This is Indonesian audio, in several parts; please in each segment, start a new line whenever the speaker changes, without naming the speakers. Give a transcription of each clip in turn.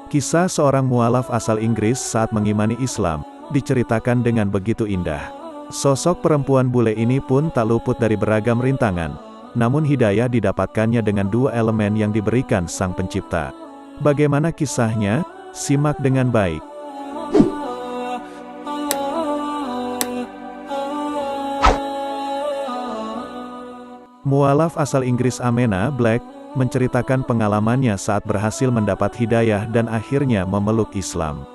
Kisah seorang mualaf asal Inggris saat mengimani Islam, diceritakan dengan begitu indah. Sosok perempuan bule ini pun tak luput dari beragam rintangan, namun hidayah didapatkannya dengan dua elemen yang diberikan Sang Pencipta. Bagaimana kisahnya? Simak dengan baik. Mualaf asal Inggris Amena Black menceritakan pengalamannya saat berhasil mendapat hidayah dan akhirnya memeluk Islam.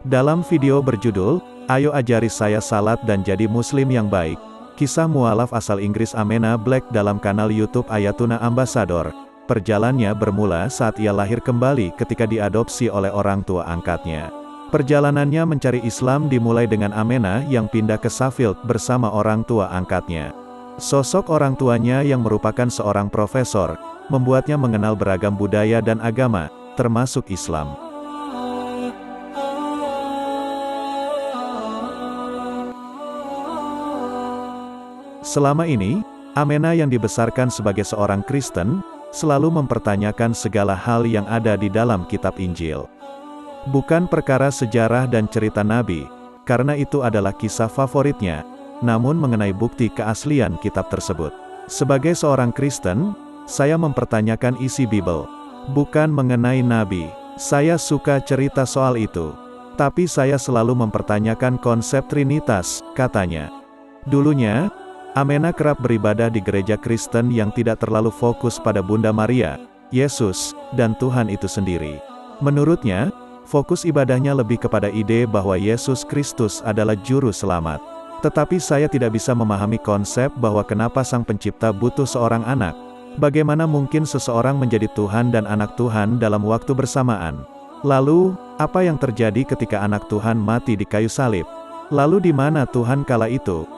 Dalam video berjudul, "Ayo Ajari Saya Salat dan Jadi Muslim yang Baik", kisah mualaf asal Inggris Amena Black dalam kanal YouTube Ayatuna Ambassador. Perjalanannya bermula saat ia lahir kembali ketika diadopsi oleh orang tua angkatnya. Perjalanannya mencari Islam dimulai dengan Amena yang pindah ke Sheffield bersama orang tua angkatnya. Sosok orang tuanya yang merupakan seorang profesor, membuatnya mengenal beragam budaya dan agama, termasuk Islam. Selama ini, Amena yang dibesarkan sebagai seorang Kristen, selalu mempertanyakan segala hal yang ada di dalam kitab Injil. Bukan perkara sejarah dan cerita Nabi, karena itu adalah kisah favoritnya, namun mengenai bukti keaslian kitab tersebut. Sebagai seorang Kristen, saya mempertanyakan isi Bible, bukan mengenai Nabi. Saya suka cerita soal itu, tapi saya selalu mempertanyakan konsep Trinitas, katanya. Dulunya, Amena kerap beribadah di gereja Kristen yang tidak terlalu fokus pada Bunda Maria, Yesus, dan Tuhan itu sendiri. Menurutnya, fokus ibadahnya lebih kepada ide bahwa Yesus Kristus adalah juru selamat. Tetapi saya tidak bisa memahami konsep bahwa kenapa Sang Pencipta butuh seorang anak. Bagaimana mungkin seseorang menjadi Tuhan dan anak Tuhan dalam waktu bersamaan? Lalu, apa yang terjadi ketika anak Tuhan mati di kayu salib? Lalu di mana Tuhan kala itu?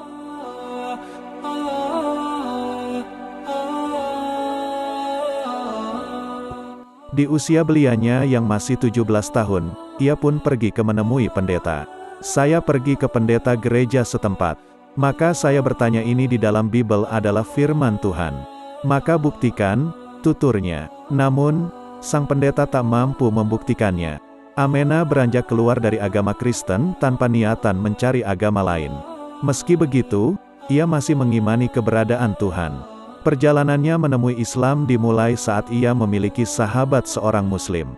Di usia belianya yang masih 17 tahun, ia pun pergi ke menemui pendeta. Saya pergi ke pendeta gereja setempat. Maka saya bertanya, ini di dalam Bible adalah firman Tuhan. Maka buktikan, tuturnya. Namun, sang pendeta tak mampu membuktikannya. Amena beranjak keluar dari agama Kristen tanpa niatan mencari agama lain. Meski begitu, ia masih mengimani keberadaan Tuhan. Perjalanannya menemui Islam dimulai saat ia memiliki sahabat seorang Muslim.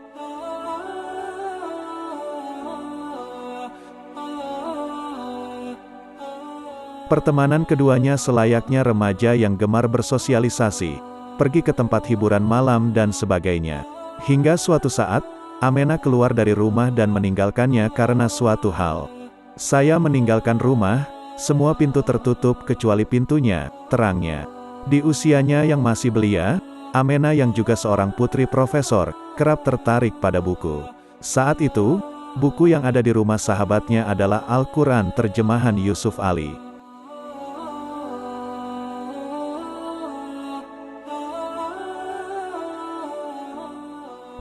Pertemanan keduanya selayaknya remaja yang gemar bersosialisasi, pergi ke tempat hiburan malam dan sebagainya. Hingga suatu saat, Amena keluar dari rumah dan meninggalkannya karena suatu hal. Saya meninggalkan rumah, semua pintu tertutup kecuali pintunya, terangnya. Di usianya yang masih belia, Amena yang juga seorang putri profesor, kerap tertarik pada buku. Saat itu, buku yang ada di rumah sahabatnya adalah Al-Quran terjemahan Yusuf Ali.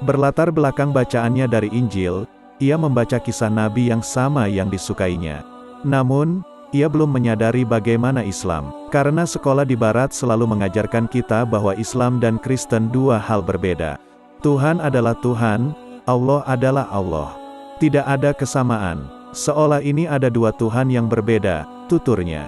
Berlatar belakang bacaannya dari Injil, ia membaca kisah Nabi yang sama yang disukainya. Namun, ia belum menyadari bagaimana Islam, karena sekolah di Barat selalu mengajarkan kita bahwa Islam dan Kristen dua hal berbeda. Tuhan adalah Tuhan, Allah adalah Allah. Tidak ada kesamaan, seolah ini ada dua Tuhan yang berbeda, tuturnya.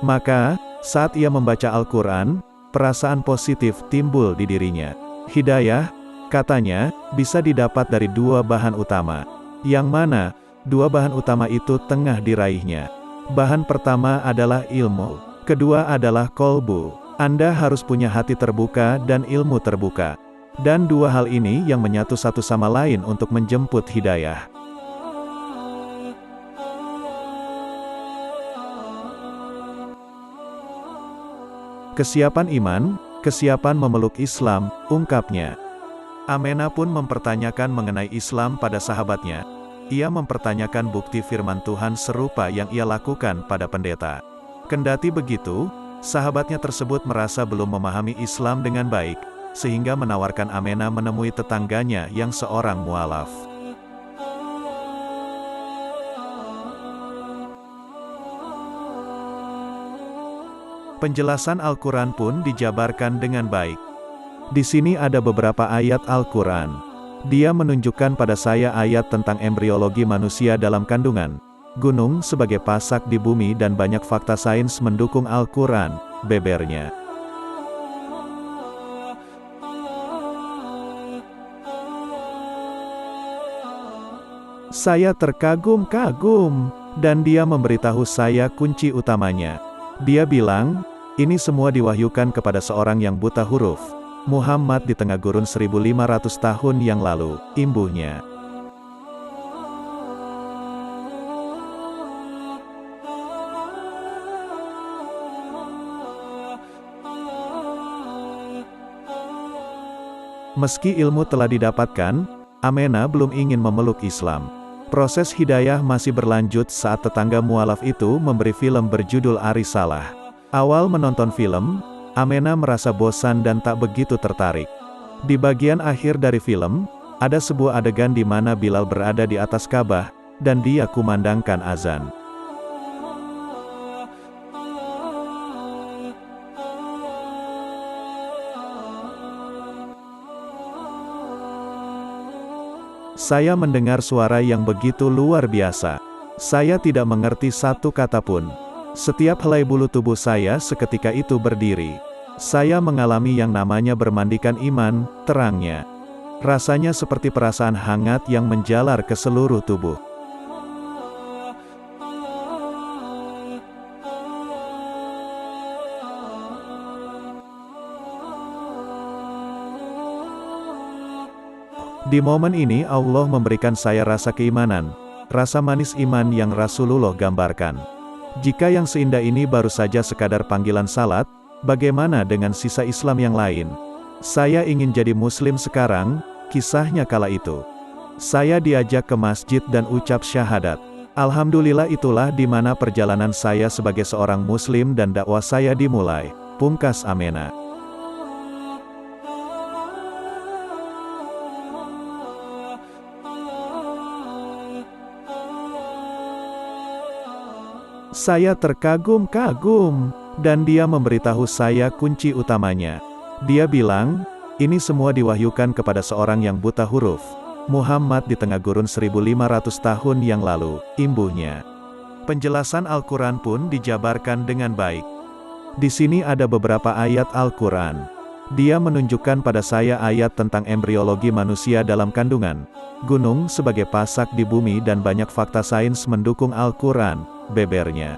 Maka, saat ia membaca Al-Quran, perasaan positif timbul di dirinya. Hidayah, katanya, bisa didapat dari dua bahan utama. Yang mana, dua bahan utama itu tengah diraihnya. Bahan pertama adalah ilmu. Kedua adalah kolbu. Anda harus punya hati terbuka dan ilmu terbuka. Dan dua hal ini yang menyatu satu sama lain untuk menjemput hidayah. Kesiapan iman, kesiapan memeluk Islam, ungkapnya. Amena pun mempertanyakan mengenai Islam pada sahabatnya. Ia mempertanyakan bukti firman Tuhan serupa yang ia lakukan pada pendeta. Kendati begitu, sahabatnya tersebut merasa belum memahami Islam dengan baik, sehingga menawarkan Amena menemui tetangganya yang seorang mualaf. Penjelasan Al-Quran pun dijabarkan dengan baik. Di sini ada beberapa ayat Al-Quran. Dia menunjukkan pada saya ayat tentang embriologi manusia dalam kandungan, gunung sebagai pasak di bumi dan banyak fakta sains mendukung Al-Quran, bebernya. Saya terkagum-kagum, dan dia memberitahu saya kunci utamanya. Dia bilang, ini semua diwahyukan kepada seorang yang buta huruf, Muhammad di tengah gurun 1500 tahun yang lalu, imbuhnya. Meski ilmu telah didapatkan, Amenah belum ingin memeluk Islam. Proses hidayah masih berlanjut saat tetangga mualaf itu memberi film berjudul Arisalah. Awal menonton film, Amenah merasa bosan dan tak begitu tertarik. Di bagian akhir dari film, ada sebuah adegan di mana Bilal berada di atas Ka'bah, dan dia kumandangkan azan. Saya mendengar suara yang begitu luar biasa. Saya tidak mengerti satu kata pun. Setiap helai bulu tubuh saya seketika itu berdiri. Saya mengalami yang namanya bermandikan iman, terangnya. Rasanya seperti perasaan hangat yang menjalar ke seluruh tubuh. Di momen ini Allah memberikan saya rasa keimanan, rasa manis iman yang Rasulullah gambarkan. Jika yang seindah ini baru saja sekadar panggilan salat, bagaimana dengan sisa Islam yang lain? Saya ingin jadi muslim sekarang, kisahnya kala itu. Saya diajak ke masjid dan ucap syahadat. Alhamdulillah, itulah di mana perjalanan saya sebagai seorang muslim dan dakwah saya dimulai, pungkas Amenah. Saya terkagum-kagum, dan dia memberitahu saya kunci utamanya. Dia bilang, ini semua diwahyukan kepada seorang yang buta huruf, Muhammad di tengah gurun 1500 tahun yang lalu, imbuhnya. Penjelasan Al-Quran pun dijabarkan dengan baik. Di sini ada beberapa ayat Al-Quran. Dia menunjukkan pada saya ayat tentang embriologi manusia dalam kandungan, gunung sebagai pasak di bumi dan banyak fakta sains mendukung Al-Quran, bebernya.